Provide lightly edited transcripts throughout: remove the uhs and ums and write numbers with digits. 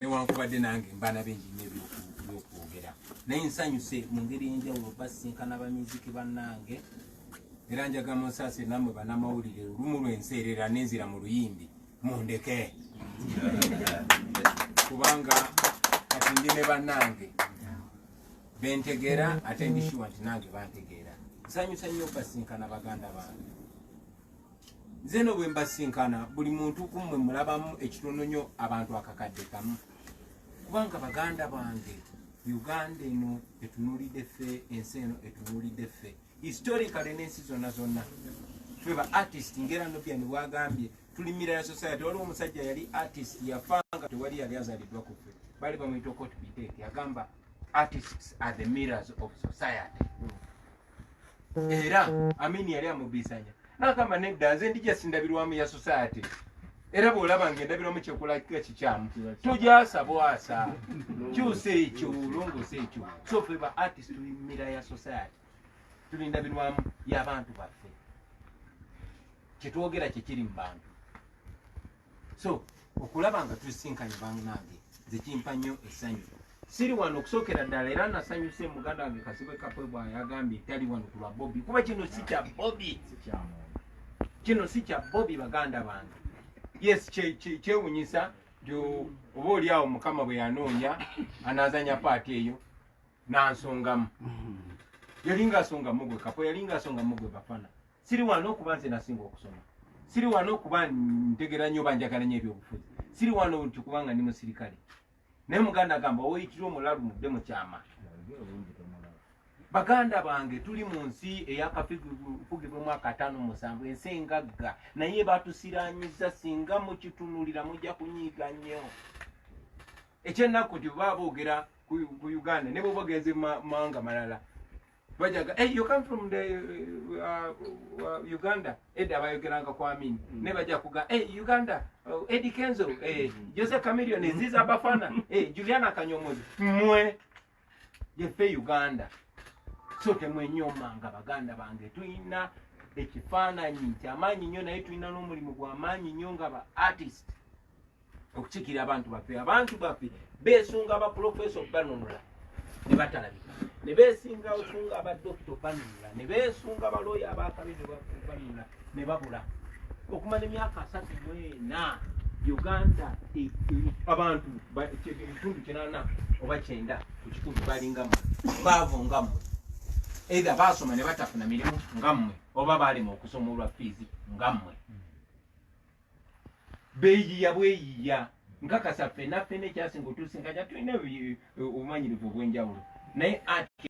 newankubadde nange mbana bengi n'ebyokwogera naye nsanyuse mu ngeri enjawulo basinkana bamiziki bannange era njaga Musaase nammwe bannamawulire olumu lwenseerera nenzira mu luyimbi mundeke kubanga kati ndi ne bannange bentegeera ate ndishuwa nti nange bantegeera. Nsanyusa nnyo basinkana baganda bange. Nze no bwe mbasinkana buli muntu kummwe mulabamu ekitono nnyo abantu akakadde kamu kubanga baganda bange Uganda eno etunulidde ffe, ensi eno etunulidde ffe historically n'ensi zonna zonna ffe ba artist ngera Nobya ne bwagambye tulimira ya society. Waliwo omusajja yali artist yafanga tewali yali azaliddwa ku ffe bali bamuyita Okot Biteke yagamba artists are the mirrors of society era amini yali amubisanya nakamba nedda nze ndija sindabirwamu ya society era bw'olaba ng'endabirwamu kyekulakika kikyamu tujasa bwasa kyusa ekyo longoosa ekyo. So ffe ba artist tulimira ya society tulindabirwamu y'abantu baffe kyetwogera kyekiri mu bantu. So okulaba nga tusinkanye bannange nze kimpa nnyo essanyu. Siri wano okusookera ddala era nasanyuse muganda wange Kasibwe Kapwe bw'ayagambye tali wano ku lwa Bobi kuba kino si kya Bobi, kino si kya Bobi baganda bange. Yes, kyewunyisa oba oli awo Mukama bwe yanoonya anaazanya paati eyo n'ansongamu. Yalinga asongamu gwe Kapwe, yalinga asongamu gwe Bafana. Siri wano okuba nze nasinga okusoma, siri wano okuba ntegera nnyo banjagala nnyo ebyobufuzi, siri wano nti kubanga ndi musirikale. Naye muganda agamba oyitira omulalu mudde mu kyama. Baganda bange tuli mu nsi eyakafugibwemu 5-7 ensi engagga naye batusiranyiza singa mukitunulira mujja kunyiiga nnyo. Ekyennaku nti baba boogera ku Uganda ne bwe bagenze mawanga malala bajaga hey, you come from the Uganda edda bayogeranga kwa Amini ne bajja kuga hey, Uganda Eddie Kenzo Jose Chameleone Ziza Bafana Juliana Kanyomozi mwe yefe Uganda. So temwenyomanga baganda bange tulina ekifaananyi nti amaanyi nnyo naye tulina n'omulimu gw'amaanyi nnyo nga ba artist okukikira abantu baffe beesunga aba professor banunula ne batalabika, ne beesinga osunga aba doctor banunula, ne beesunga abaloya abakabiri banunula ne babula. Okumala emyaka 34 Uganda abantu ekitundu 80 oba 9 ku kikumi balingamu baavungamu either basoma ne batafuna mirimu ngammwe oba balima okusoma olwa fees ngammwe. Beeyiya bweyiya nkakasa ffe naffe nekyasinga otusinkanya tulina obumanyirivu obw'enjawulo naye ati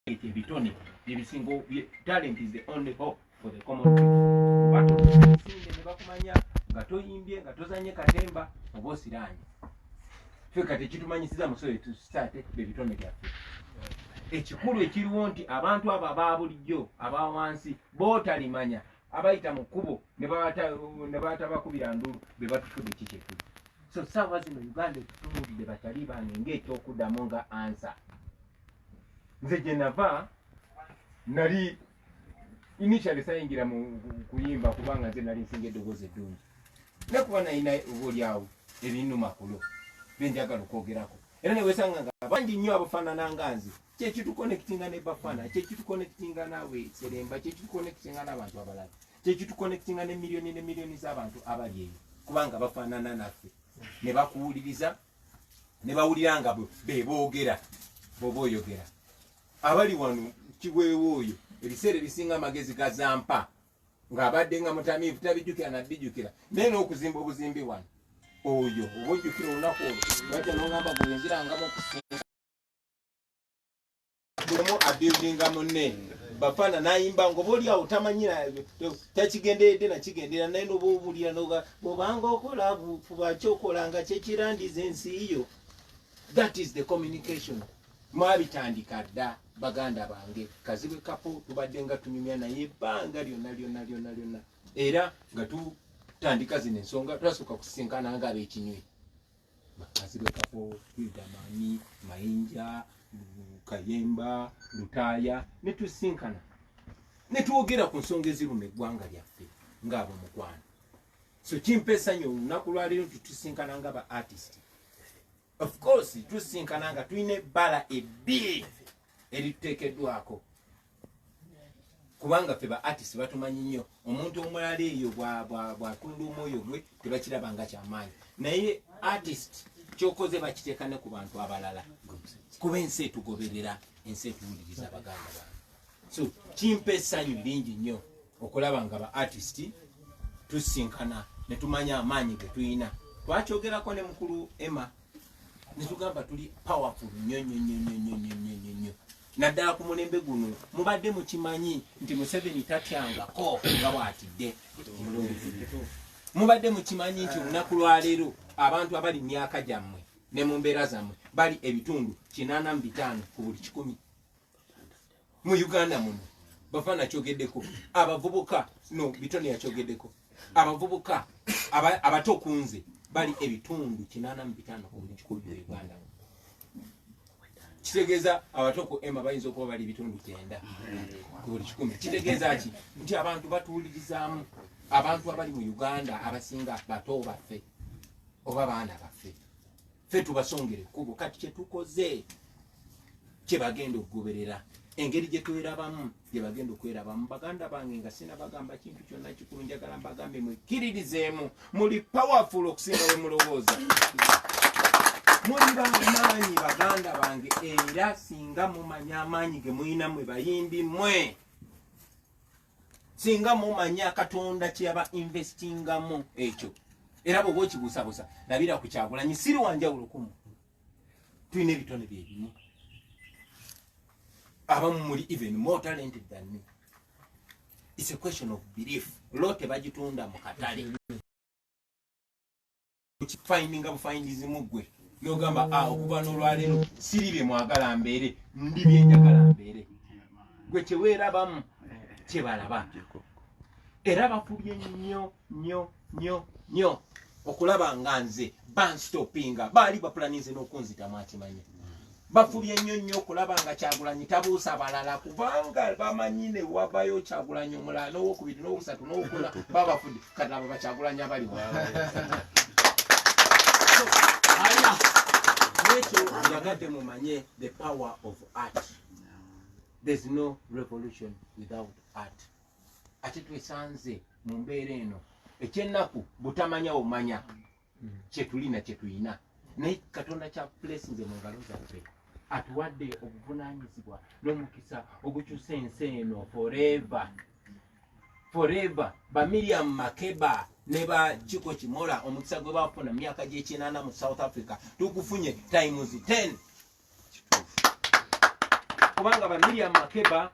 ebitone ebisingo talent is the only hope for the common people. Batusinge ne bakumanya nga toyimbye nga tozanye katemba oba osiranye ffe kati ekitumanyisiza musoyo tustate bebitone byaffe. Ekikulu ekiriwo nti abantu abo abaabulijjo abawansi bootalimanya abayita mu kkubo ne batabakubira ndulu be batutudde kikyekulu. So saawa zino Uganda etutunulidde batali bange ng'ekyokuddamu nga ansa. Nze gye nava nali initially sayingira mu kuyimba kubanga nze nali nsinga eddoboozi eddungi ne kuba nalina obaolyawo ebinnumakulu byenjagala okwogerako era ne wesanga nga bangi nnyo abafaanana nga nze kyekituconnectinga ne Bafana, kyekituconnectinga naawe Seremba, kyekituconnectinga n'abantu abalala, kyekituconnectinga ne miliyoni z'abantu abali eyo kubanga bafaanana naffe ne bakuwuliriza ne bawulira nga be boogera bw'oba oyogera. Abali wano kibwewo oyo ebiseera ebisinga amagezi gazampa ng'abadde nga mutamiivu tabijjukira naddijjukira naye n'okuzimba obuzimbi wano oyo oba ojjukira olunaku olwo bajja n'ogamba bwenzirangamo okusinga bulemu abuildinga munne Bafana nayimba ngoba oli awo tamanyira takigenderedde nakigendera naye noba obulira bwobanga okola fuba kyokolanga kyekirandiza ensi yo. That is the communication mwabitandika dda baganda bange. Kasibwe Kapwe tubadde nga tunyumya naye ebbanga lyonna era nga tutandika zino ensonga twasooka kusinkana nga ab'ekinywi Kasibwe Kapwe Idamani Mayinja Kayemba Lutaaya ne tusinkana ne twogera ku nsonga eziruma eggwanga lyaffe ng'abo mukwano. So chimpesa nyo olunaku lwaleero tutusinkana nga ba artist. Of course tusinkana nga tuine bala ebbiri erituteekeddwako kubanga ffe ba artist batumanyi nnyo omuntu omulala eyo bwatunda omwoyo gwe tebakiraba nga kyamaanyi naye artist kyokoze bakiteeka ne ku bantu abalala kuba ensi etugoberera ensi etuwuliriza baganda bange. So kimpa essanyu lingi nnyo okulaba nga ba artist tusinkana ne tumanya amaanyi ge tuyina. Twakyogerako ne mukulu Emma ne tugamba tuli powerful nnyo naddala ku mulembe guno mubadde mukimanyi nti Museveni tatyangako nga bw'atidde. Mubadde mukimanyi nti olunaku lwaleero abantu abali myaka gyammwe ne mu mbeera zammwe bali ebitundu 85 ku buli 100 mu Uganda muno. Bafana kyogeddeko abavubuka no bitone yakyogeddeko abavubuka abato kunze bali ebitundu 85 ku buli 100 mu Uganda. Kitegeeza abatoko Emma bayinza okuba bali bitundu 9 ku buli 100. Kitegeeza ki nti abantu batuwulirizaamu abantu abali mu Uganda abasinga bato baffe oba baana baffe ffe tubasongere kubo kati kye tukoze kye bagenda okugoberera engeri gye twerabamu gye bagenda okwerabamu. Baganda bange nga sina bagamba kintu kyonna kikulu njagala mbagambe mwekiririzeemu muli powerful okusinga we mulowooza. Muli bamaanyi baganda bange era singa mumanya amaanyi ge muyina mwe bayimbi mmwe singa mumanya Katonda kyeyaba investingamu ekyo era bw'oba okibuusabuusa labira ku Kyagulanyi siri wanjawulo kumu tulina ebitone byebimu abamu muli even more talented than me. It's a question of belief. Lote bagitunda mu katale findinga bufindizi mugwe nogamba okuba n'olwaleero siri bye mwagala mbeere ndi bye njagala mbeere gwe kyeweerabamu kyebalaba era bafubye nnyo okulaba nga nze banstopinga baali bapulaninze n'okunzitamu akimanyi. Bafubye nnyo okulaba nga Kyagulanyi tabuusa balala kubanga bamanyi ne wabayo Kyagulanyi omulala n'owokubiri n'owosatu n'owokuna babafudde kati abo bakyagulanyi abali nekyo yagadde mumanye the power of art. There's no revolution without art. Ate twesanze mu mbeera eno ekyennaku butamanya omanya kyetulina kyetuyina naye Katonda kya places mu ngalo zaffe atuwadde obuvunaanyizibwa n'omukisa ogukyusa ensi eno forever. Ba Miriam Makeba ne ba Chiko Chimola omukisa gwe bafuna myaka gy'ekinana mu South Africa tukufunye times 10 kubanga ba Miriam Makeba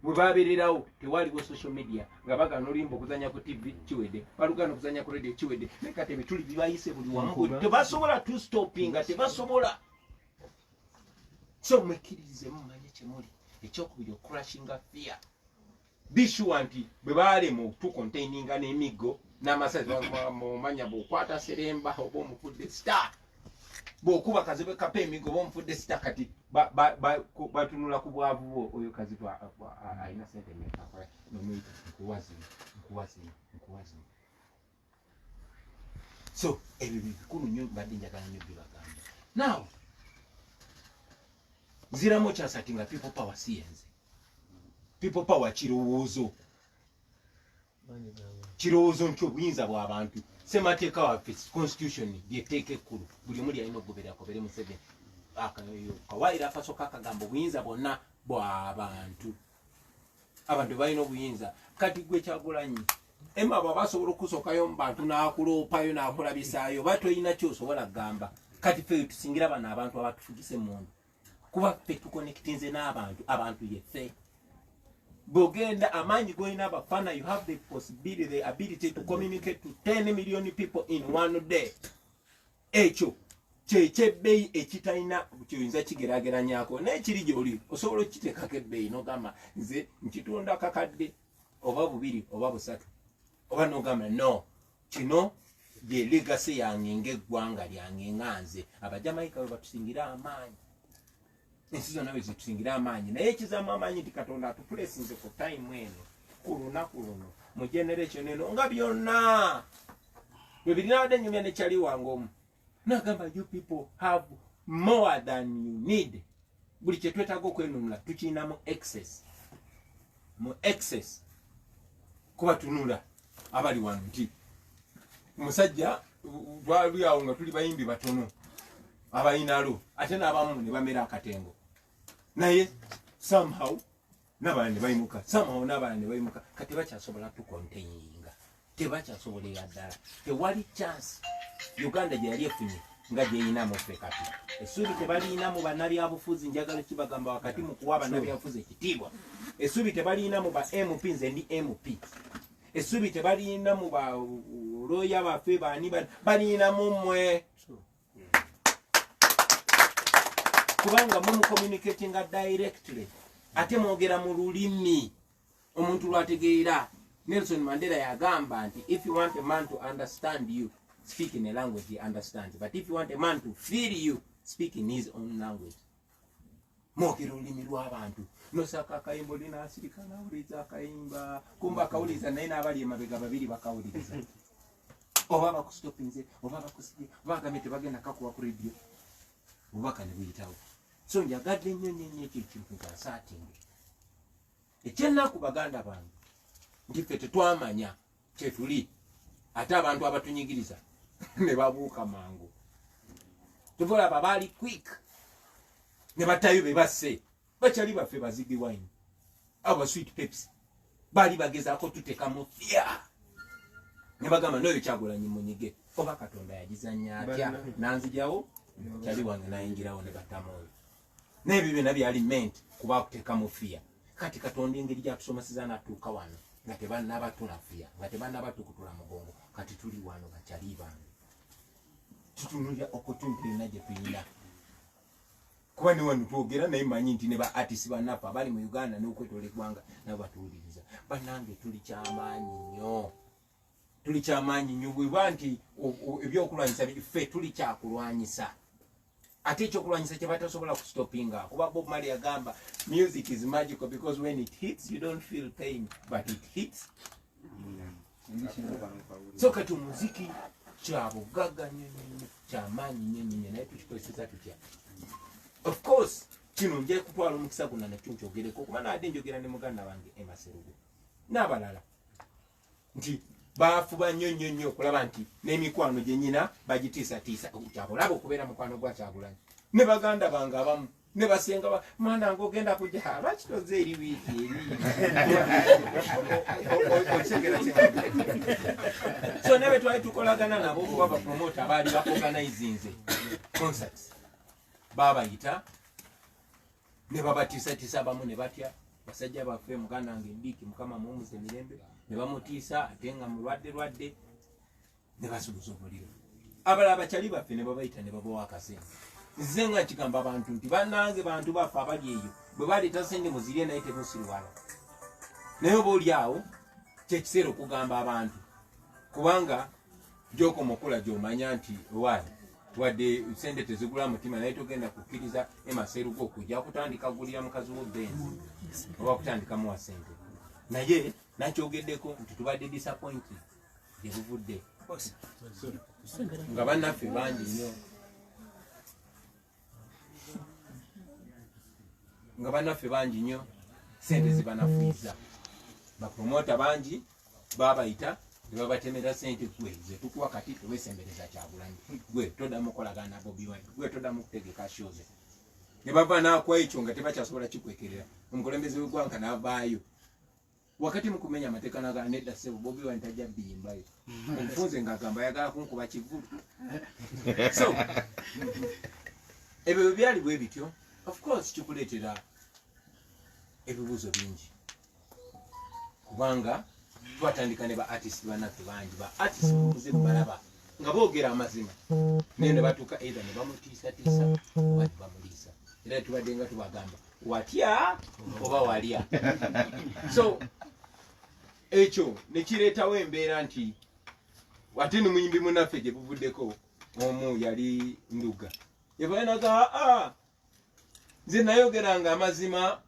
bwe babeererawo tewaliwo social media nga bagana olimba okuzanya ku TV kiwedde balugana okuzanya ku radio kiwedde nekati ebituli bibayise buli wamu tebasobola to stoppinga tebasobola. So mwekirize mumanye kyemuli ekyokubiri okurashinga fear. Be sure nti bwe balemu tukontaininga n'emiggo n'amasazi mumanya bw'okwata seremba oba omufudde star bw'okuba kazibe kapa emiggo oba omufudde star kati batunula ku bwavu bwo oyo kazibu alina sente mmeka nomuyita nkuwazi. So ebyo bikulu nnyo badde njagala nnyo bibagamba. Now ziramu kyasati nga people power siyenze people power kirowoozo nti obuyinza bw'abantu ssemateeka waffe constitution lyeteeka ekkulu buli omu lyalina okugobererako bere Museveni kawaayira akasooka akagamba obuyinza bwonna bw'abantu abantu balina obuyinza. Kati gwe Kyagulanyi Emma bw'aba asobola okusookayo mu bantu n'akuloopayo n'akulabisaayo oba toyina kyosobola kugamba. Kati ffe tusingira bano abantu abatufugisa emmundu kuba ffe tukonekitinze n'abantu abantu yeffe bogenda amaanyi goyina abafana you have the possibility the ability to communicate to 10 million people in one day. Ekyo kyekyebeeyi ekitalina kyoyinza kigeraageranyako n'ekiri gy'oli osobola okiteekako ebbeeyi n'ogamba nze nkitunda kakadde oba 2 oba 3 oba n'ogamba no kino gye legasi yange ng'eggwanga lyange nga nze. Abajamaika bwe batusingira amaanyi ensi zonna bwe zitusingira amaanyi naye ekizaamu amaanyi nti Katonda atupulesinze ku time eno ku lunaku luno mu generation eno nga byonna bwe birinabadde nyumya ne kyali wange omu nagamba you people have more than you need. Buli kye twetaaga okwenunula tukirina mu excess kuba tunula abali wano nti musajja twali awo nga tuli bayimbi batono abayinalo ate n'abamu ne bamera akatengo naye somehow n'abalala ne bayimuka kati bakyasobola tukonteyinga tebakyasobolera ddala tewali chance Uganda gye yali efunye nga gyeyinamu ffe kati essuubi tebaliinamu bannabyabufuzi njagala kibagamba wakati mu kuwa bannabyabufuzi ekitiibwa essuubi tebaliinamu ba MP nze ndi MP essuubi tebaliinamu ba looya baffe baani baliinamu mmwe kubanga mu communicatinga directly ate mwogera mu lulimi omuntu lwategeera. Nelson Mandela yagamba nti if you want a man to understand you speak in a language he understands, but if you want a man to feel you speak in his own language. Mwogera olulimi lw'abantu nosaka akayimbo linaasirika nawuliza akayimba kumba akawuliza naye n'abali emabega babiri bakawuliriza oba bakusitopinze oba bakusibye oba agambe tebagenda kakuwa ku radio obubaka ne buyitawo. So njagadde nnyo ekyo ekintu nga nsaatinge ekyennaku baganda bange nti ffe tetwamanya kyetuli ate abantu abatunyigiriza ne babuuka mangu tuvolaba baali quick ne batayo be basse bakyali baffe bazigi wine aba sweet Pepsi baali bagezaako tutekamu fya ne bagamba noyo Kyagulanyi munyige oba Katonda yagizanya atya nanzijawo kyali wange nayingirawo ne batamoyo n'ebyo byonna byali meant kuba kutekamu fya. Kati Katonda engeri gyatusomeseza n'atuuka wano nga tebannaba tunafiya nga tebannaba tukutula mugongo kati tuli wano bakyali bange tutunulira opportunity na gye tuyina kuba ne wano twogera naye manyi nti ne ba artist bannaffe abali mu Uganda n'okwetoola eggwanga nabo batuwuliriza bannange tuli kyamaanyi nnyo bweba nti ebyokulwanyisa ffe tuli kyakulwanyisa ate ekyokulwanyisa kye batasobola kustopinga kuba Bob Marley agamba music is magical because when it hits you don't feel pain but it hits. So kati omuziki kyabugagga nnyo kyamaanyi nnyo naye tukikozesa tutya. Of course kino nja kutwala omukisa gonna nakyo nkyogereko kuba naadde njogera ne muganda wange Emaserugo n'abalala nti baafuba nnyo okulaba nti n'emikwano gye nnyina bagitiisatiisa kyabulaba okubeera mukwano gwa Kyagulanyi ne baganda bange abamu ne basenga mwana ngo ogenda kujja bakitoze eri wiiki eri so newe twali tukolagana nabo kuba bapromota abaali baorganizinze concerts babayita ne babatiisatiisa abamu ne batya basajja baffe muganda wange Diiki Mukama mumuze mirembe ne bamutiisa ate nga mulwadde ne basubuza omuliro abalala bakyali baffe ne babayita ne babawa akasente. Nze nga kigamba abantu nti bannange bantu baffe abali eyo bwe baleeta sente muzirye naye temusirwala naye oba oli awo kyekiseera okugamba abantu kubanga gy'okoma okula gy'omanya nti waali wadde sente tezigula mutima naye togenda kukkiriza Emaserugo okujja kutandika gulira mukazi wo Benzi oba kutandika muwa sente naye nakyogeddeko nti tubadde disappointed gye buvudde nga bannaffe bangi nnyo nga bannaffe bangi nnyo sente zibanafuiza bapromota bangi babayita ne babatemera sente gwe ze tukuwa kati tewesembereza Kyagulanyi gwe toddamu kolagana na Bobi Wine gwe toddamu kutegeka shoze ne bava naakwa ekyo nga tebakyasobola kikwekerera omukulembeze w'eggwanga n'avaayo wakati mukumenya amateeka naga nedda ssebo Bobi Wine tajja biyimbayo omufunze ng'agamba ayagala kunkuba kivulu so ebyo byali bwe bityo. Of course kikuleetera ebibuuzo bingi kubanga twatandika ne ba artist bannaffe bangi ba artist muze balaba nga boogera amazima naye ne batuuka either ne bamutiisatiisa oba ne bamuliisa era tubadde nga tubagamba watya oba walya so ekyo ne kireetawo embeera nti ate ne muyimbi munnaffe gye buvuddeko omu yali Nduga yabaanaga nze nayogeranga amazima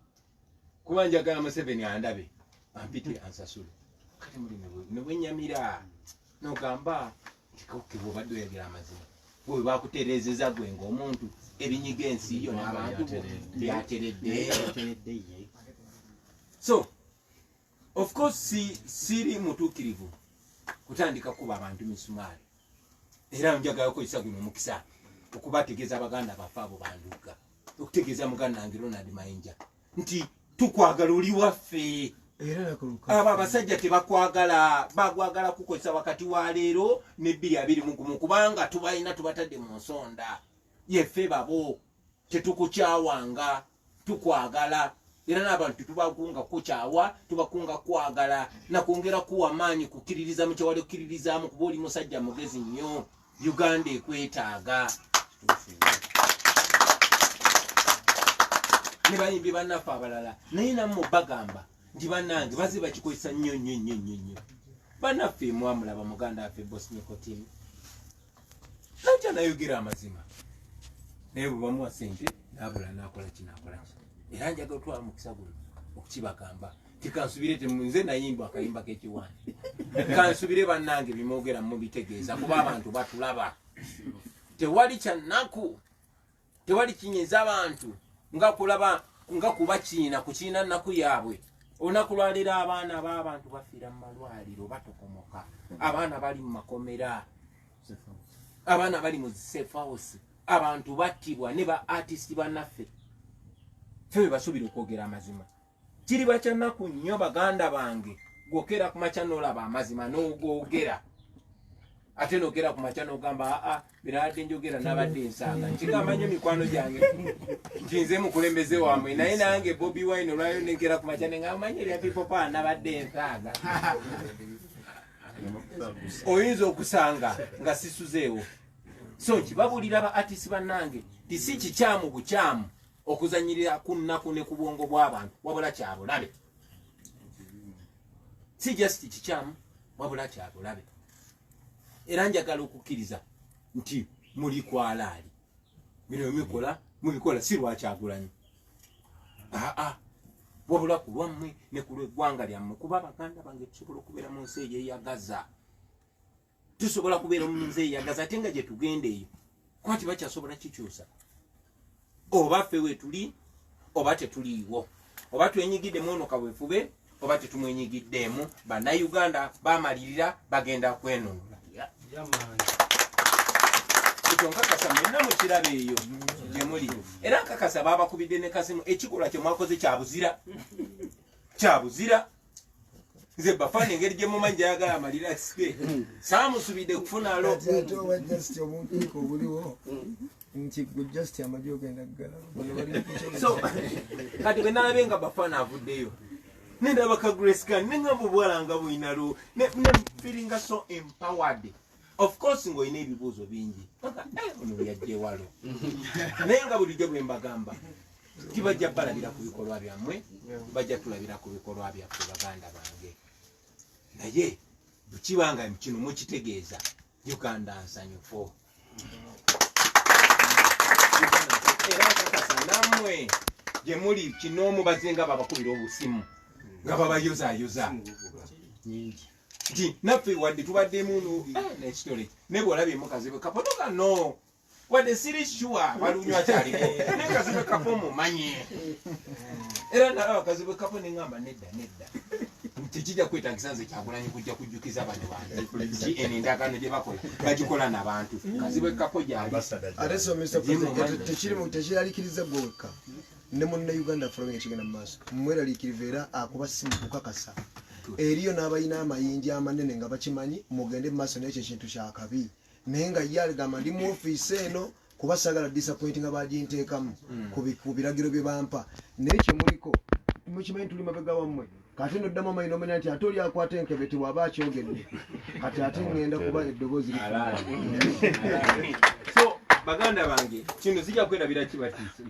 kuba njagala Museveni andabe ampite ansasule kati mulimi ne bwenyamira nogamba tikokebwa obadde oyagira amazima bwe bakutereezeza gwe ng'omuntu ebinyiga ensi yo n'abantu byateredde. So of course siri mutuukirivu kutandika kuba abantu misumaali era njagala okukozesa guno omukisa okubategeeza abaganda baffe abo banduka okutegeeza muganda wange Ronald Mayinja nti tukwagala oli waffe. Abo abasajja tebakwagala, bagwagala kukozesa wakati wa leero ne 2021 kubanga tubalina tubatadde mu nsonda. Yeffe babo tetukukyawanga, tukwagala era n'abantu tubakunga kukyawa, tubakunga kwagala na kwongera kuwa maanyi kukiririza mu kyewali okukiririzaamu kuba oli musajja mugezi nnyo. Uganda ekwetaaga. Ne bayimbi bannaffe abalala naye nammwe bagamba nti bannange baze bakikozesa nnyo. Bannaffe mwamulaba muganda waffe Boss Nicotine najja nayogera amazima naye bwe bamuwa ssente n'abula n'akola kinaakola ki. Era njagala otwala mukisa guno okukibagamba tikansubire temunze nayimba akayimba k'ekiwandi kansubire bannange bimwogera mubitegeeza kuba abantu batulaba. Tewali kyannaku, tewali kinyeza abantu nga kulaba nga kuba kiina ku kiina nnaku yaabwe. Olunaku lwaleero abaana b'abantu bafiira mu malwaliro batokomoka, abaana bali mu makomera, abaana bali mu safe house, abantu battibwa ne ba artist bannaffe. Ffe basuubira okwogera amazima. Kiri bakyannaku nnyo baganda bange gwokera ku makya n'olaba amazima n'ogwogera ate n'ogera ku makya n'ogamba biradde njogera n'abadde ensanga nkigamba nnyo mikwano gyange nti nze mukulembeze wammwe naye nange Bobi Wine olwayo negera ku makya nenga manyeri ya people pa n'abadde ensanga oyinza okusanga nga sisuzeewo. So kibabulira ba artist bannange ti si kikyamu bukyamu okuzanyirira ku nnaku ne ku bwongo bw'abantu wabula kyabulabe. Si just kikyamu wabula kyabulabe. Era njagala okukkiriza nti muli kwalaali bino mubikola si lwakyagulanyi wabula ku lwammwe ne ku lw'eggwanga lyammwe kuba abaganda bange tusobola okubeera mu nsi eyeyagaza. Tusobola kubeera mu nsi eyeyagaza ate nga gye tugenda eyo kuba tibakyasobola kikyusa. Oba ffe wetuli oba tetuliiwo, oba twenyigidde ono kaweefube oba tetumwenyigiddeemu. Bannayuganda bamalirira bagenda kwenunula. Ekyo nkakasa mwenna mukiraba eyo gye muli. Era nkakasa babakubidde ne kasimu ekikolwa kye mwakoze kyabuzira. Nze bafana engeri gye mumanyi gyayagala amalira sike saamusubidde kufuna alo. So kati bwe nalabe nga bafana avuddeyo nendaba ka Grace Kan nengamba obwala nga bwinalo ne feeling so empowered. Of course ng'olina ebibuuzo bingi ono yajja ewalo naye nga bulijjo bwe mbagamba tibajja balabira ku bikolwa byammwe, bajja tulabira ku bikolwa byaffe baganda bange. Naye bukibanga kino mukitegeeza Uganda nsanyufu. Era kakasa nammwe gye muli kinoomu bazenga babakubira obusimu nga babayozayoza nti naffe wadde tubaddemu nekitole ne bw'olabye mukazi bwe kapo tokano wadde siri sure balunywa kyaliko ne kazi bwe kapo mumanyi. Era nalaba bakazi bwe kapo neŋŋamba nedda tekijja kwetagisa nze Kyagulanyi kujja kujjukiza bano bantu endagaano gye bakola bagikola n'abantu. Kazi bwe kapo gyali ate so Mr. President tekiraliikirize gwewekka ne munne Uganda Forum ekigenda mu maaso mweraliikirivu era akuba simu kukakasa eriyo n'abalina amayinja amanene nga bakimanyi mugende mu maaso n'ekyo ekintu kyakabi naye nga ye aligamba ndi mu ofiisi eno kuba saagala disappointing abaginteekamu ku biragiro bye bampa naye kyemuliko mukimanyi tuli mabega wammwe kati noddamu amayina omanya nti ate oli akwata enkebe tewaba akyogedde kati ate ngenda kuba eddoboozi so baganda bange kino zijja kwerabira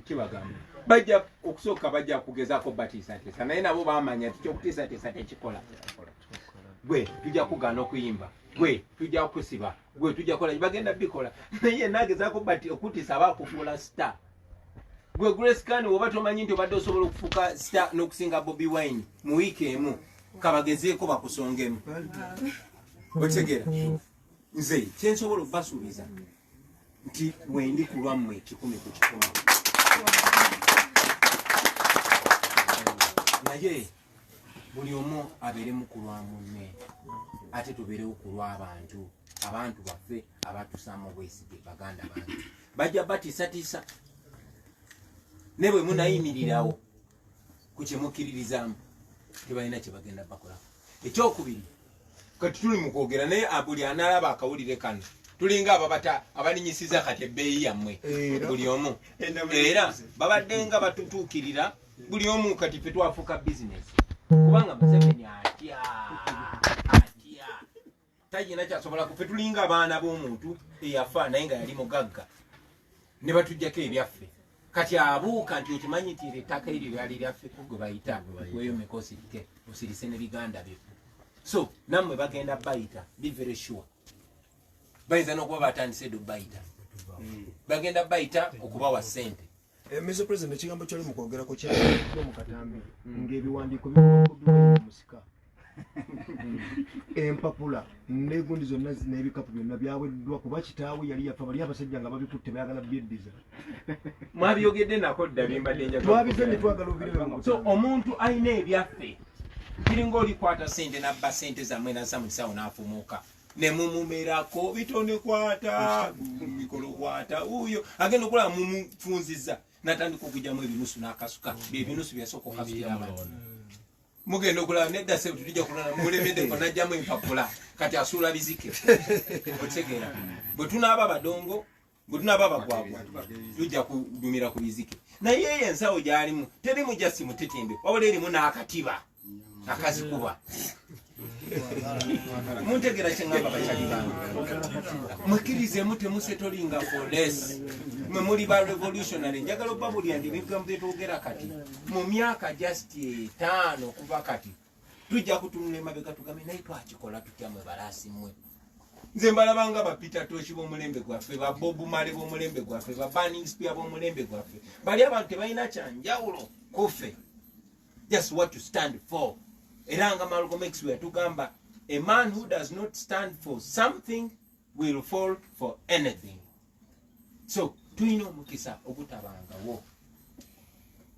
kibagamba bajja okusooka bajja kugezaako batiisateesa naye nabo bamanya ti kyokutiisateesa tekikola. Gwe tujja kugaana okuyimba, gwe tujja kusiba, gwe tujja kola bagenda bikola naye nagezaako okutiisa abakufuula star. Gwe Grace Kan oba tomanyi nti obadde osobola okufuuka star n'okusinga Bobi Wine mu wiiki emu kabagezeeko bakusongemu otegera nze kyensobola okubasuubiza nti wendi kulwammwe 10 ku 10 naye buli omu abeeremu kulwa munne ate tubeerewo kulwa abantu baffe abatusaamu obwesige baganda bantu bajja batiisatiisa ne bwe munayimirirawo ku kyemukkiririzaamu tebalina kye bagenda bakolako. Ekyokubiri kati tuli mu kwogera naye buli analaba akawulire kano tulinga abalinyisiza kati ebbeeyi yammwe buli omu era babadde nga batutuukirira buli omu kati ffe twafuuka bizinesi kubanga Museveni atya tayina kyasobola ffe tulinga abaana b'omuntu eyafa naye nga yali mugagga ne batuggyako ebyaffe kati abuuka nti okimanyi nti ettaka eryo lyali lyaffe gwe bayita weyomeka osirike osirise ne biganda bye. So nammwe bagenda bayita be very sure bayinza n'okuba batandise eddo bayita bagenda bayita okubawa ssente. Mr. President, ekigambo kyali mu kwogerako kyali mu katambi ng'ebiwandiiko bikuddwa musika empapula n'egundi zonna n'ebikapu byonna byaweddwa kuba kitaawe yali yafa bali abasajja nga babikutte bayagala byeddiza mwabyogedde nako dda bimbadde njagala twabize ne twagala obirewe. So omuntu alina ebyaffe kiringa olikwata ssente nabba ssente zammwe nazza mu kisawo n'afumuuka ne mumumerako bitone kwata mikolo kwata uyo agenda okulaba mumufunzizza natandika okugyamu ebinusu n'akasuka byebinusu byasooka okukasukira abantu mugenda okulaba nedda se tutujja kulana mulemeddeko najjamu empapula kati asuula bizike otegeera bwe tunaaba badongo bwe tunaaba bagwagwa tujja kudumira ku bizike naye ensawo gyalimu terimu jasi mutetembe wabula erimu n'akatiba akazikuba muntegera kyeŋŋamba bakyali bange mwekkirizeemu temusetolinga foles mwe muli ba revolutionary njagala obabulya ndi ebigambo byetwogera kati mu myaka just 5 okuva kati tujja kutunula emabega tugambe naye twakikola tutya mwe balaasi mmwe nze mbalabanga bapita toshi b'omulembe gwaffe ba Bobu Male b'omulembe gwaffe ba Burning Spear b'omulembe gwaffe bali abantu tebalina kyanjawulo kuffe just what to stand for. Eranga Malcolm X yatugamba a man who does not stand for something will fall for anything. So tuyina omukisa ogutabangawo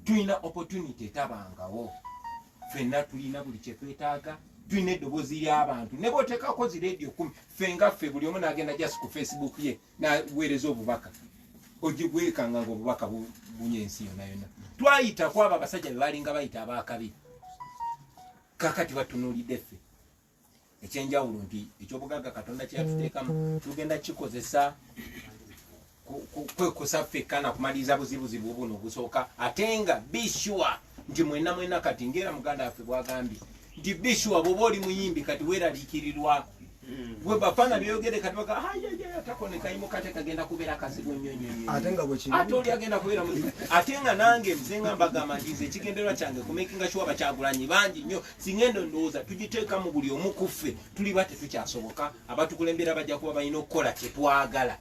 tuyina opportunity tabangawo ffenna tulina buli kyetwetaaga tulina eddoboozi ly'abantu ne bw'oteekako zi radio 10 ffe nga ffe buli omu n'agenda just ku Facebook ye n'aweereza obubaka ogibwekanga ng'obubaka bunye ensi yonna yonna twayita ku abo abasajja be balinga bayita abaakabi kakati batunuulidde ffe ekyenjawulo nti ekyobugagga Katonda kyeyatuteekamu tugenda kikozesa kwekosa ffekka na kumaliriza buzibuzibu buno obusooka ate nga bishwa nti mwenna kati ngera muganda waffe bwagambye nti bishwa bw'oba oli muyimbi kati weeraliikirirwa bwe bafana byogere kati baga atakonekayimu kate kagenda kubeera kazibu nnyo ate oli agenda kubeera muzibu ate nga nange nze mbagamba nti nze ekigendererwa kyange kumakinga sure bakyagulanyi bangi nnyo singendo ndowooza tugiteeka mu buli omu ku ffe tuliba tetukyasoboka abatukulembera bajja kuba balina okukola kyetwagala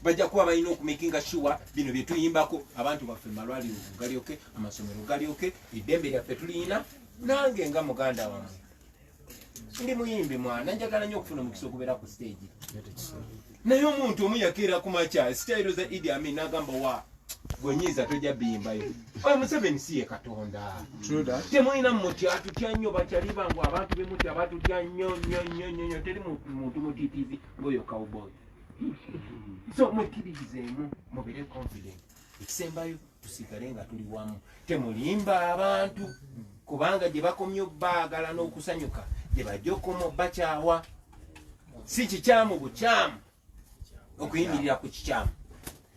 bajja kuba balina okumakinga sure bino bye tuyimbako abantu baffe malwaliro galyoke amasomero galyoke eddembe lyaffe tulina nange nga muganda wange ndi muyimbi mwana njagala nnyo okufuna omukisa okubeera ku stage naye omuntu omu yakeera ku makya sitayiro za Idi Amin n'agamba wa gwenyiza tojja biyimbayo oyo Museveni si ye Katonda temulina mutya tutya nnyo bakyali bangu abantu bemutya batutya nnyo teri muntu mutiitiizi ng'oyo cowboy. So mwekkirizeemu mubere confident ekisembayo tusigale nga tuli wamu temulimba abantu kubanga gye bakomye obbaagala n'okusanyuka gye bajja okoma bakyawa si kikyamu bukyamu okuyimirira ku kikyamu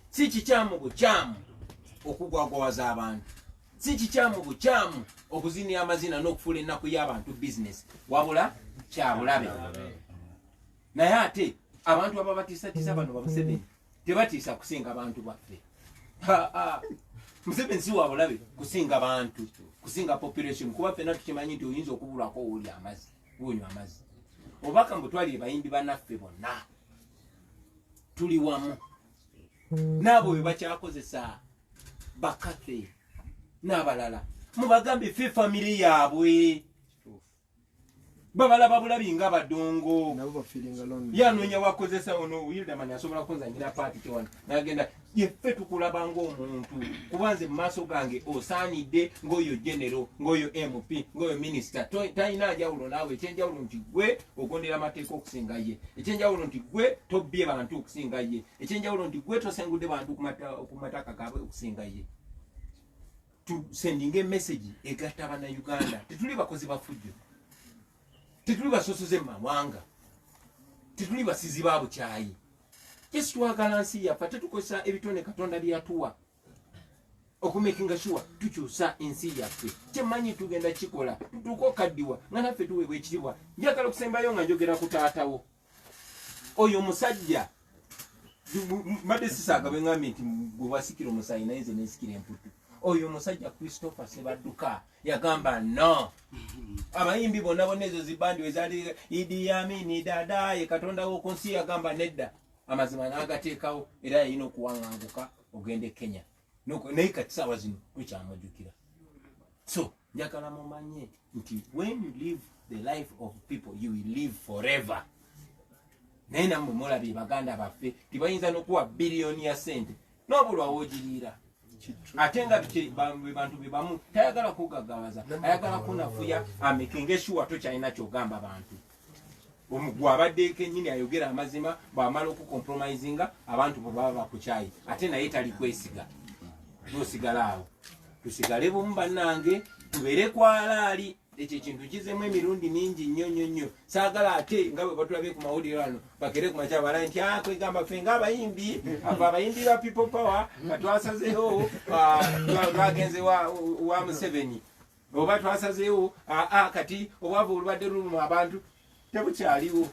si kikyamu bukyamu okugwagwawaza abantu si kikyamu bukyamu okuzinira amazina n'okufuula ennaku y'abantu bizinesi wabula kyabulabe naye ate abantu aba batiisatiisa bano ba Museveni tebatiisa kusinga abantu baffe Museveni si wabulabe kusinga bantu kusinga population kuba ffenna tukimanyi nti oyinza okubulwako owuli amazzi wonywa amazzi obaka mbutwalire bayimbi bannaffe bonna tuli wamu n'abo be bakyakozesa bakathe n'abalala mubagambe ffe famire yaabwe babalaba bulabi nga badongo nabo bafiringa lonely yanoonya wakozesa ono Wilderman asobola kunzanyira paati tewana nagenda yeffe tukulaba ng'omuntu kubanze mu maaso gange osaanidde ng'oyo genero ng'oyo MP ng'oyo minisita talina njawulo naawe ekyenjawulo nti gwe ogondera amateeka okusinga ye ekyenjawulo nti gwe tobbye bantu okusinga ye ekyenjawulo nti gwe tosengudde bantu ku mataka gaabwe okusinga ye tusendinga emesagi egatta bannayuganda tetuli bakozi bafujjo tetuli basosoze mu mawanga tetuli basizi ba bukyayi yesu twagala nsi yaffe tetukozesa ebitone katonda byatuwa okumakinga sure tukyusa ensi yaffe kyemanyi tugenda kikola tutuuka okaddiwa nga naffe tuweebwa ekitiibwa njagala okusembayo nga njogera ku taatawo oyo omusajja mbadde sisaaga bwe ngambye nti gwe wasikira omusayi naye nze nesikira emputu oyo omusajja Christopher Sebadduka yagamba no abayimbi bonna bonna ezo zibandi wezali Idi Amin dadaye katonda w'oku nsi yagamba nedda amazima n'agateekawo era yalina okuwaŋŋanguka ogende Kenya naye kati saawa zino tukyamujjukira so njagala mumanye nti when you live the life of people you will live forever naye nammwe mulabye baganda baffe tibayinza n'okuwa biliyoni ya sente n'obulwa woogiriira ate nga bantu bebamu tayagala kugagawaza ayagala kunafuya amekinga eshuwa tokyalina kyogamba bantu gwe abaddeeko ennyini ayogera amazima bw'amala okukompromisinga abantu bwe baba bakukyayi ate naye tali kwesiga nosigala awo tusigale bumu bannange tubeere kwalaali ekyo ekintu kizemu emirundi mingi nnyo saagala ate nga bwe batulabye ku mawulire ano bakere ku makya balaye nti kwegamba ffe ng'abayimbi ava abayimbi ba people power katwasazeewo twagenze wa Museveni oba twasazeewo kati obwavu olubadde luluma abantu tebukyaliwo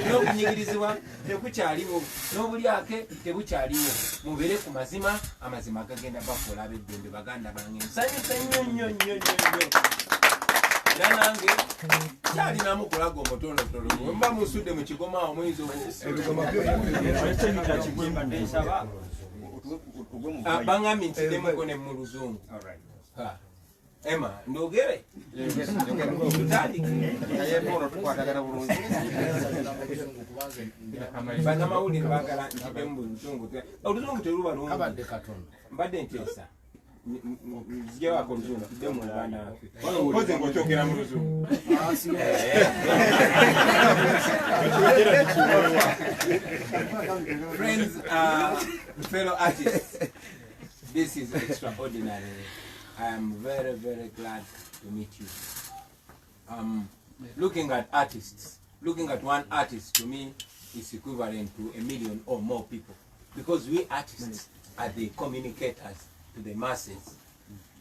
n'okunyigirizibwa tekukyaliwo n'obulyake tebukyaliwo mubeere ku mazima amazima gagenda bakola ab'eddembe baganda bange nsanyusa nnyo era nange kyalinamu kulaga omutonotono mba musudde mu kigoma awo mwezi nsaba bangambye ntidemuko ne mu luzungu Emma, ndogere? Bana mawulire bagala ntibe mu luzungu. Oluzungu teruba lungi. Abadde katonda. Mbadde nteesa. Nzije wako luzungu tide mu bana. Koze ngokyogera mu luzungu. Friends, fellow artists, this is extraordinary. I am very, very glad to meet you. Looking at artists, looking at one artist to me is equivalent to 1 million or more people, because we artists are the communicators to the masses.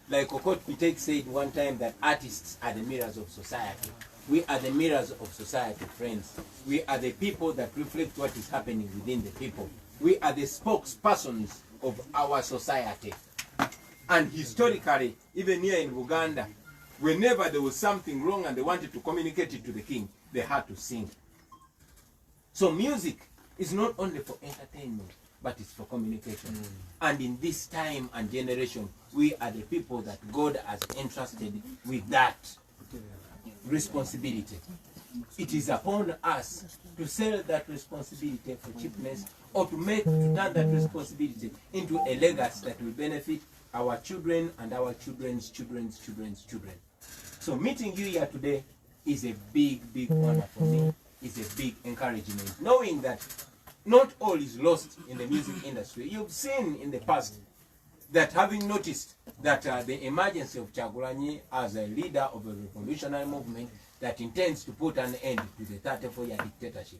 Like Okot Pitek said one time that artists are the mirrors of society. We are the mirrors of society, friends. We are the people that reflect what is happening within the people. We are the spokespersons of our society. And historically, even here in Uganda, whenever there was something wrong and they wanted to communicate it to the king, they had to sing. So music is not only for entertainment, but it's for communication. And in this time and generation, we are the people that God has entrusted with that responsibility. It is upon us to sell that responsibility for cheapness, or to turn that responsibility into a legacy that will benefit our children and our children's children's children's children. So meeting you here today is a big, big honor for me. It's a big encouragement, knowing that not all is lost in the music industry. You've seen in the past that, having noticed that the emergence of Kyagulanyi as a leader of a revolutionary movement that intends to put an end to the 34-year dictatorship,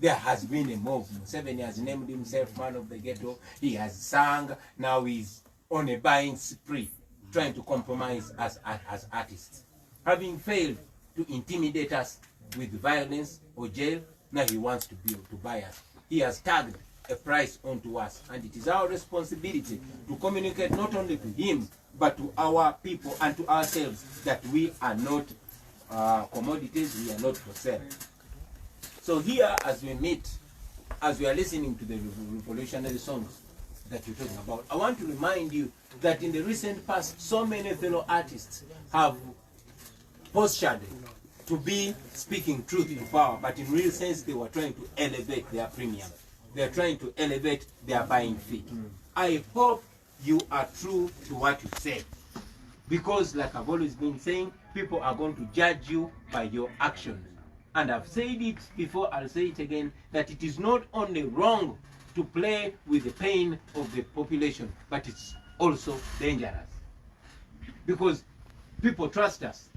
there has been a move. Museveni has named himself man of the ghetto. He has sung. Now he's on a buying spree, trying to compromise as artists. Having failed to intimidate us with violence or jail, now he wants to buy us. He has tagged a price onto us, and it is our responsibility to communicate not only to him, but to our people and to ourselves that we are not commodities, we are not for sale. So here, as we meet, as we are listening to the revolutionary songs that you're talking about, I want to remind you that in the recent past, so many fellow artists have postured to be speaking truth to power, but in real sense they were trying to elevate their premium. They are trying to elevate their buying fee. I hope you are true to what you say, because like I've always been saying, people are going to judge you by your actions. And I've said it before, I'll say it again, that it is not only wrong to play with the pain of the population, but it's also dangerous. Because people trust us.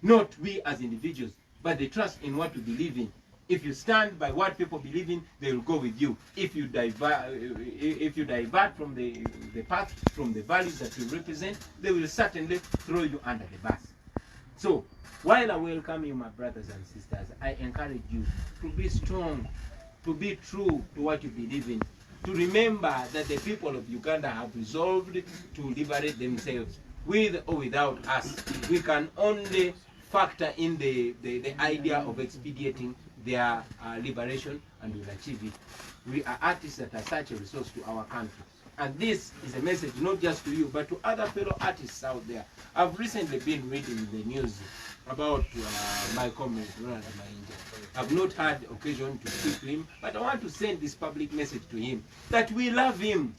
Not we as individuals, but they trust in what we believe in. If you stand by what people believe in, they will go with you. If you divert from the path, from the values that you represent, they will certainly throw you under the bus. So, while I welcome you, my brothers and sisters, I encourage you to be strong, to be true to what you believe in, to remember that the people of Uganda have resolved to liberate themselves, with or without us. We can only factor in the idea of expediting their liberation, and we'll achieve it. We are artists that are such a resource to our country. And this is a message not just to you, but to other fellow artists out there. I've recently been reading the news about my comrade, Ronald Mainja. I've not had occasion to speak to him, but I want to send this public message to him, that we love him.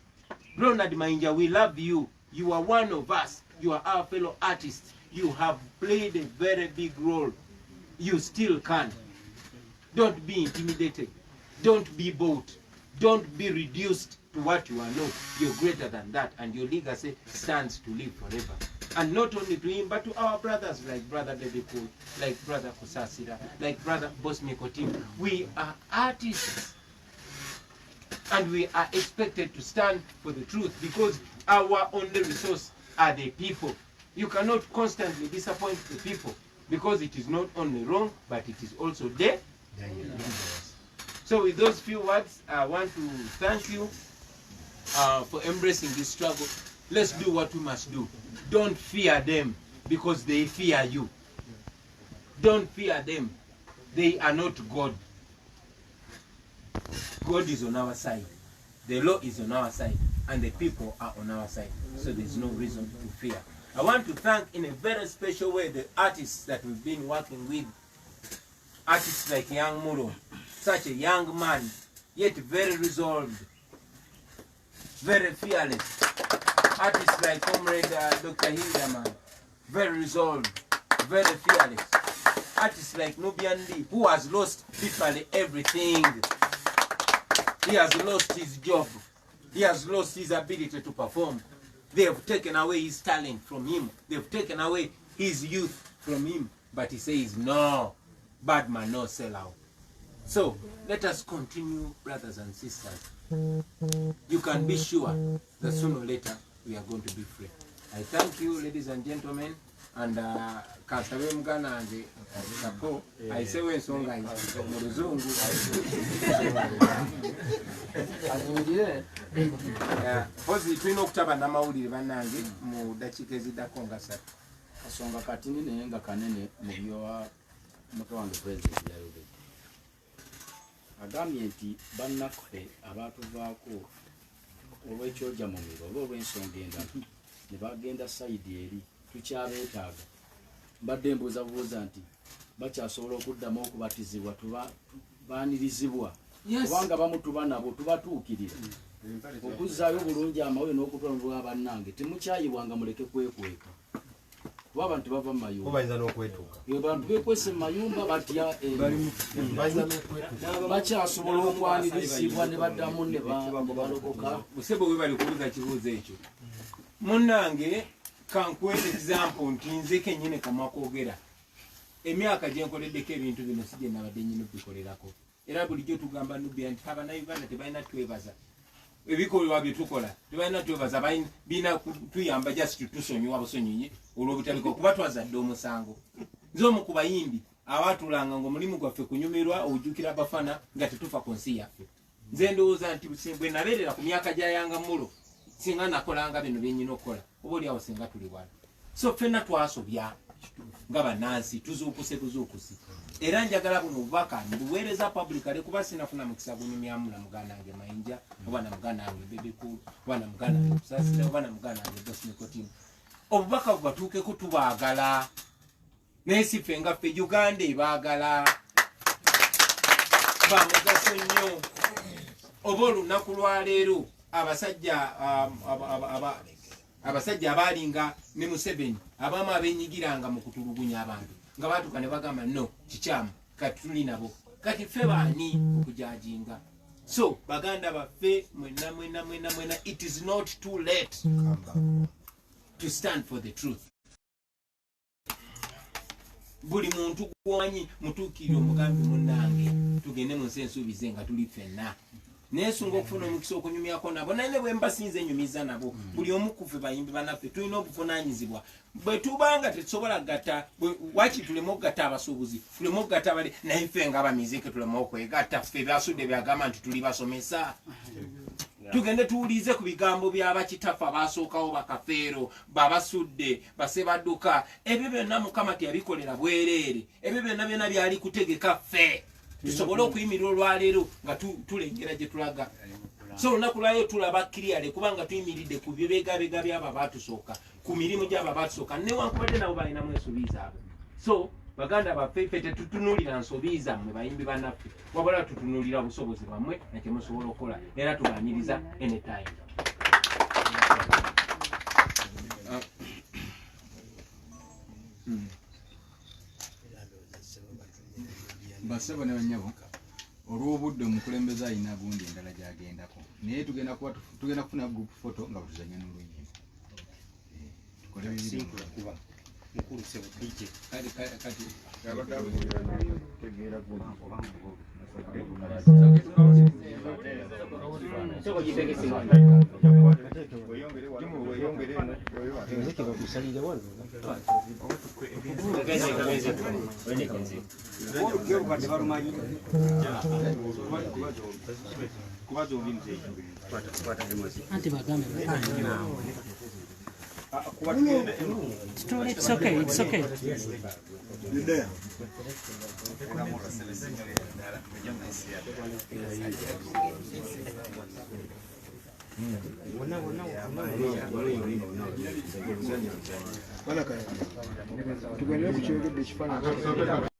Ronald Mainja, we love you. You are one of us. You are our fellow artists. You have played a very big role. You still can. Don't be intimidated. Don't be bought. Don't be reduced to what you are not. You're greater than that, and your legacy stands to live forever. And not only to him, but to our brothers like Brother David Pool, like Brother Kusasira, like Brother Boss Mikotim. We are artists, and we are expected to stand for the truth, because our only resource are the people. You cannot constantly disappoint the people, because it is not only wrong, but it is also there. So with those few words, I want to thank you for embracing this struggle. Let's do what we must do. Don't fear them, because they fear you. Don't fear them. They are not God. God is on our side. The law is on our side, and the people are on our side. So there's no reason to fear. I want to thank in a very special way the artists that we've been working with. Artists like Young Muro, such a young man, yet very resolved, very fearless. Artists like Comrade Dr. Hildaman, very resolved, very fearless. Artists like Nubian Lee, who has lost literally everything. He has lost his job. He has lost his ability to perform. They have taken away his talent from him. They've taken away his youth from him. But he says, no, bad man, no sellout. So let us continue, brothers and sisters. You can be sure that sooner or later we are going to be free. I thank you, ladies and gentlemen, and kasabe mugana anje kapo ayise wensonga mu luzungu azungire pozi tulina okutaba n'amawulire bannange mu dakiika eziddako nga 3 kasonga kati nene nga kanene mu byowa muto wange president yayogedde agambye nti bannaffe abaatuvaako olw'ekyojja mu miro oba olw'ensonga endala ne bagenda sayidi eri tukyabeetaaga mbadde mbuuzabuuza nti bakyasobola okuddamu okubatizibwa tubaanirizibwa kubanga bamu tuba nabo tubatuukirira okuzzaayo bulungi amawe n'okutondwa bannange temukyayibwanga muleke kwekweka kuba abantu bava mu mayumba bayinza n'okwetuuka abantu bekwese mu mayumba batya bakyasobola okwanirizibwa ne baddamu ne balokoka busebo bwe bali kubuuza kibuuzo ekyo munnange kankuwe example nti nze kennyini kamwa kwogera emyaka gye nkoleddeko ebintu bino si gye nabadde nnyini bikolerako era bulijjo tugamba Nubia nti abannayuganda tebalina twebaza ebikolwa bye tukola tebalina twebaza bina tuyamba just tusonyiwa busonyinyi olw'obutabiko kuba twazadde omusango nze omu ku bayimbi abaatulanga ng'omulimu gwaffe kunyumirwa ojjukira abafana nga tetufa ku nsi yaffe nze ndowooza nti bwe nabeerera ku myaka gya Yanga Mulo singa nakolanga bino byennyina okukola oba oli awo singa tuli wala so ffenna twasobya nga bannansi tuzuukuse buzuukusi era njagala buno obubaka mbuweereza publicale kuba sinafuna mukisa gunyumyamu na muganda wange Mayinja oba na muganda wange Bebekulu oba na muganda wange Kusasira oba na muganda wange Boss Mikotimu obubaka bubatuukeko tubaagala nesife nga ffe Uganda ebaagala bamugaso nnyo. Oba olunaku lwaleero abasajja abaalinga ne Museveni abamu abenyigiranga mu kutulugunya abantu nga baatuka ne bagamba no kikyamu kati tuli nabo kati ffe baani okujajinga. So baganda baffe mwena it is not too late to stand for the truth. Buli muntu gwanyi mutuukirira omugambi munnange tugende mu nsi ensuubize nga tuli ffenna. Nesunga okufuna omukisa okunyumyako nabo naye ne bwe mbasinze enyumiza nabo buli omu ku ffe bayimbi bannaffe tulina obuvunaanyizibwa. Bwe tubanga tetusobola gatta waki tuleme okugatta abasuubuzi tuleme okugatta abali naye ffe nga abamizike tuleme okwegatta ffe byasudde byagamba nti tuli basomesa. Tugende tuwulize ku bigambo by'abakitafa basookawo bakafeero babasudde basebadduka ebyo byonna Mukama teyabikolera bwereere ebyo byonna byali kutegeka ffe tusobole okuyimirira olwaleero nga tulengera gye tulaga. So olunaku lwayo tulaba kiriyale kubanga tuyimiridde ku bibegabega by'abo abatusooka ku mirimu gy'abo abatusooka newankubadde nabo balinamu ensobi zaabwe. So baganda baffe ffe tetutunuulira nsobi zammwe bayimbi bannaffe wabula tutunuulira obusobozi bwammwe nakye musobola okukola era tubaanyiriza anytime. Basebo ne banyabo olw'obudde omukulembeze alina gundi endala gy'agendako naye tugenda kufuna group photo nga butuzanya n'oluyimba tukole bibiri mukulu sebo DJ kati It's okay, it's okay. You're there. Tugende ku kyogedde ekifaananyi